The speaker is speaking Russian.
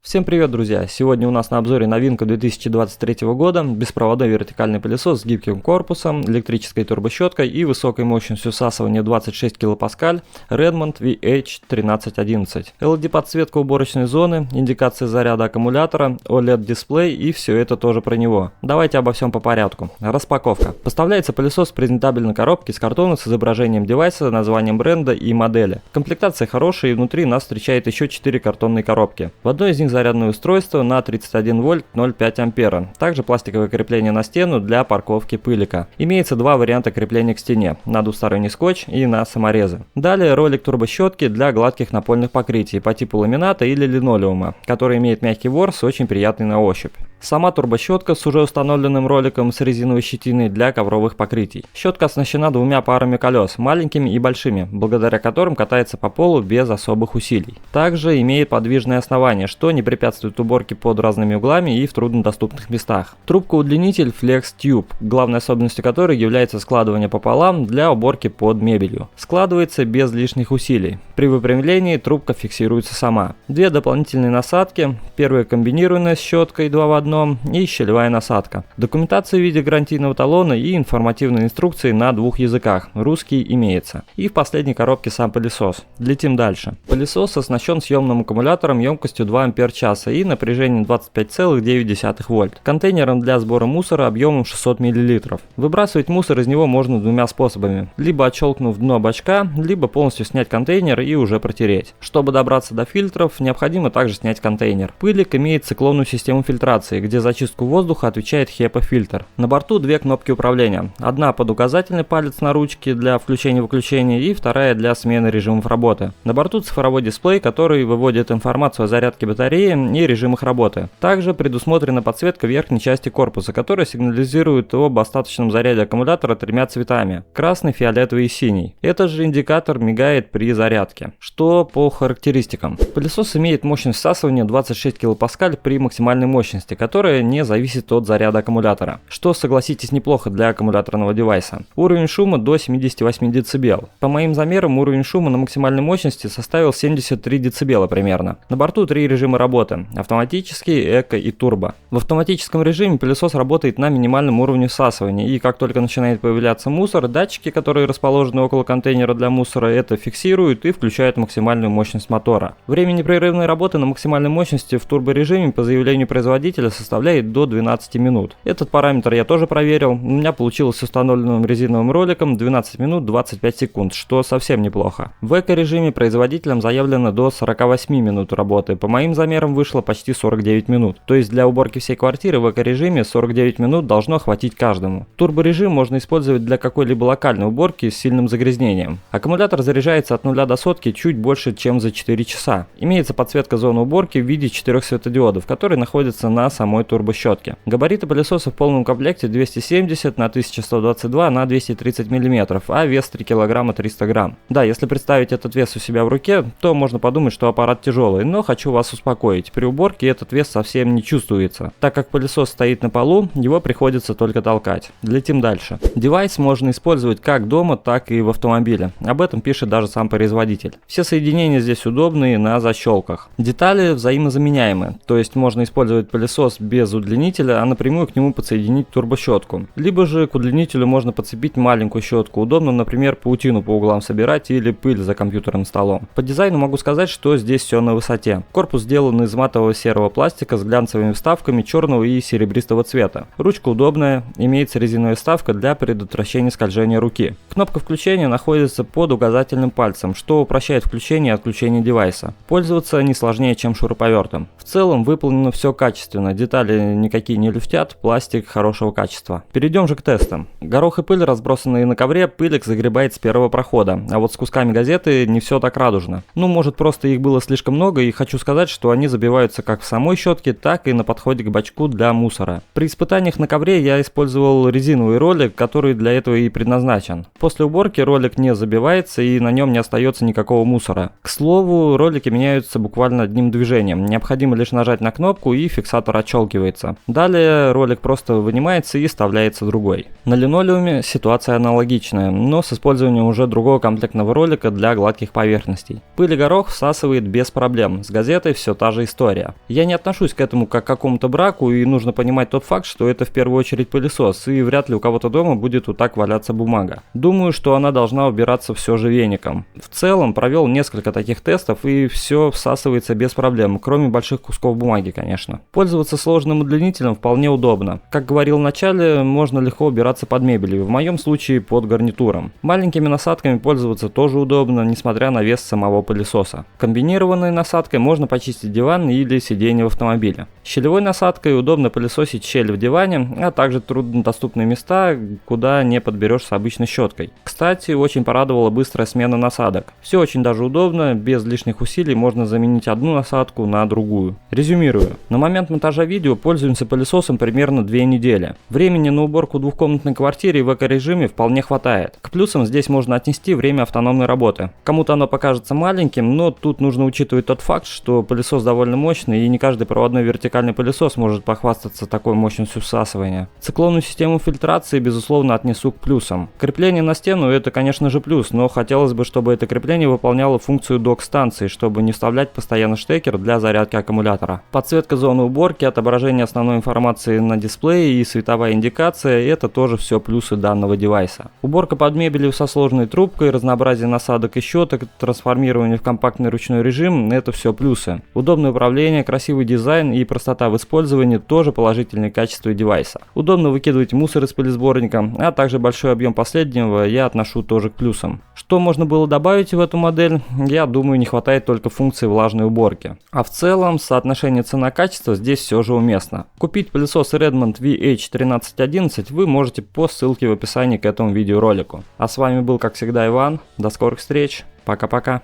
Всем привет, друзья! Сегодня у нас на обзоре новинка 2023 года, беспроводной вертикальный пылесос с гибким корпусом, электрической турбощеткой и высокой мощностью всасывания 26 кПа Redmond VH1311. LED-подсветка уборочной зоны, индикация заряда аккумулятора, OLED-дисплей и все это тоже про него. Давайте обо всем по порядку. Распаковка. Поставляется пылесос в презентабельной коробке с картона с изображением девайса, названием бренда и модели. Комплектация хорошая и внутри нас встречает еще 4 картонные коробки. В одной из них зарядное устройство на 31 вольт 0,5 ампера. Также пластиковое крепление на стену для парковки пылика. Имеется два варианта крепления к стене: на двусторонний скотч и на саморезы. Далее ролик турбощетки для гладких напольных покрытий по типу ламината или линолеума, который имеет мягкий ворс, очень приятный на ощупь. Сама турбощетка с уже установленным роликом с резиновой щетиной для ковровых покрытий. Щетка оснащена двумя парами колес, маленькими и большими, благодаря которым катается по полу без особых усилий. Также имеет подвижное основание, что не препятствует уборке под разными углами и в труднодоступных местах. Трубка-удлинитель Flex Tube, главной особенностью которой является складывание пополам для уборки под мебелью. Складывается без лишних усилий. При выпрямлении трубка фиксируется сама. Две дополнительные насадки, первая комбинированная с щеткой 2 в 1 и щелевая насадка. Документация в виде гарантийного талона и информативной инструкции на двух языках, русский имеется. И в последней коробке сам пылесос. Летим дальше. Пылесос оснащен съемным аккумулятором емкостью 2 ампер-часа и напряжением 25,9 вольт. Контейнером для сбора мусора объемом 600 мл. Выбрасывать мусор из него можно двумя способами: либо отщелкнув дно бачка, либо полностью снять контейнер и уже протереть. Чтобы добраться до фильтров, необходимо также снять контейнер. Пылик имеет циклонную систему фильтрации, где за чистку воздуха отвечает HEPA-фильтр. На борту две кнопки управления. Одна под указательный палец на ручке для включения-выключения и вторая для смены режимов работы. На борту цифровой дисплей, который выводит информацию о зарядке батареи и режимах работы. Также предусмотрена подсветка верхней части корпуса, которая сигнализирует об остаточном заряде аккумулятора тремя цветами: красный, фиолетовый и синий. Этот же индикатор мигает при зарядке. Что по характеристикам? Пылесос имеет мощность всасывания 26 кПа при максимальной мощности, которая не зависит от заряда аккумулятора, что, согласитесь, неплохо для аккумуляторного девайса. Уровень шума до 78 дБ. По моим замерам, уровень шума на максимальной мощности составил 73 дБ примерно. На борту три режима работы: автоматический, эко и турбо. В автоматическом режиме пылесос работает на минимальном уровне всасывания, и как только начинает появляться мусор, датчики, которые расположены около контейнера для мусора, это фиксируют и включают максимальную мощность мотора. Время непрерывной работы на максимальной мощности в турборежиме по заявлению производителя составляет до 12 минут. Этот параметр я тоже проверил. У меня получилось с установленным резиновым роликом 12 минут 25 секунд, что совсем неплохо. В эко-режиме производителем заявлено до 48 минут работы. По моим замерам вышло почти 49 минут. То есть для уборки всей квартиры в эко-режиме 49 минут должно хватить каждому. Турборежим можно использовать для какой-либо локальной уборки с сильным загрязнением. Аккумулятор заряжается от 0 до сотки чуть больше, чем за 4 часа. Имеется подсветка зоны уборки в виде 4 светодиодов, которые находятся на самой турбощетке. Габариты пылесоса в полном комплекте 270 на 1122 на 230 мм, а вес 3 кг 300 грамм. Да, если представить этот вес у себя в руке, то можно подумать, что аппарат тяжелый, но хочу вас успокоить: при уборке этот вес совсем не чувствуется. Так как пылесос стоит на полу, его приходится только толкать. Летим дальше. Девайс можно использовать как дома, так и в автомобиле. Об этом пишет даже сам производитель. Все соединения здесь удобные на защелках. Детали взаимозаменяемы, то есть можно использовать пылесос без удлинителя, а напрямую к нему подсоединить турбощетку. Либо же к удлинителю можно подцепить маленькую щетку. Удобно, например, паутину по углам собирать или пыль за компьютерным столом. По дизайну могу сказать, что здесь все на высоте. Корпус сделан из матового серого пластика с глянцевыми вставками черного и серебристого цвета. Ручка удобная, имеется резиновая вставка для предотвращения скольжения руки. Кнопка включения находится под указательным пальцем, что упрощает включение и отключение девайса. Пользоваться не сложнее, чем шуруповертом. В целом выполнено все качественно, детали никакие не люфтят, пластик хорошего качества. Перейдем же к тестам. Горох и пыль, разбросанные на ковре, пылик загребает с первого прохода, а вот с кусками газеты не все так радужно. Может, просто их было слишком много, и хочу сказать, что они забиваются как в самой щетке, так и на подходе к бачку для мусора. При испытаниях на ковре я использовал резиновый ролик, который для этого и предназначен. После уборки ролик не забивается и на нем не остается никакого никакого мусора. К слову, ролики меняются буквально одним движением. Необходимо лишь нажать на кнопку, и фиксатор отщелкивается. Далее ролик просто вынимается и вставляется другой. На линолеуме ситуация аналогичная, но с использованием уже другого комплектного ролика для гладких поверхностей. Пыль и горох всасывает без проблем. С газетой все та же история. Я не отношусь к этому как к какому-то браку, и нужно понимать тот факт, что это в первую очередь пылесос, и вряд ли у кого-то дома будет вот так валяться бумага. Думаю, что она должна убираться все же веником. В целом провел несколько таких тестов, и все всасывается без проблем, кроме больших кусков бумаги, конечно. Пользоваться сложным удлинителем вполне удобно. Как говорил в начале, можно легко убираться под мебелью, в моем случае под гарнитуром. Маленькими насадками пользоваться тоже удобно, несмотря на вес самого пылесоса. Комбинированной насадкой можно почистить диван или сиденье в автомобиле. Щелевой насадкой удобно пылесосить щели в диване, а также труднодоступные места, куда не подберешь с обычной щеткой. Кстати, очень порадовала быстрая смена насадок. Все очень даже удобно, без лишних усилий можно заменить одну насадку на другую. Резюмирую. На момент монтажа видео пользуемся пылесосом примерно 2 недели. Времени на уборку в двухкомнатной квартире в эко-режиме вполне хватает. К плюсам здесь можно отнести время автономной работы. Кому-то оно покажется маленьким, но тут нужно учитывать тот факт, что пылесос довольно мощный, и не каждый проводной вертикальный пылесос может похвастаться такой мощностью всасывания. Циклонную систему фильтрации, безусловно, отнесу к плюсам. Крепление на стену — это, конечно же, плюс, но хотелось бы, чтобы это крепление выполняло функцию док-станции, чтобы не вставлять постоянно штекер для зарядки аккумулятора. Подсветка зоны уборки, отображение основной информации на дисплее и световая индикация — это тоже все плюсы данного девайса. Уборка под мебелью со сложной трубкой, разнообразие насадок и щеток, трансформирование в компактный ручной режим — это все плюсы. Удобное управление, красивый дизайн и простота в использовании тоже положительные качества девайса. Удобно выкидывать мусор из пылесборника, а также большой объем последнего я отношу тоже к плюсам. Что можно было добавить в эту модель? Я думаю, не хватает только функции влажной уборки. А в целом соотношение цена-качество здесь все же уместно. Купить пылесос Redmond VH1311 вы можете по ссылке в описании к этому видеоролику. А с вами был, как всегда, Иван. До скорых встреч. Пока-пока.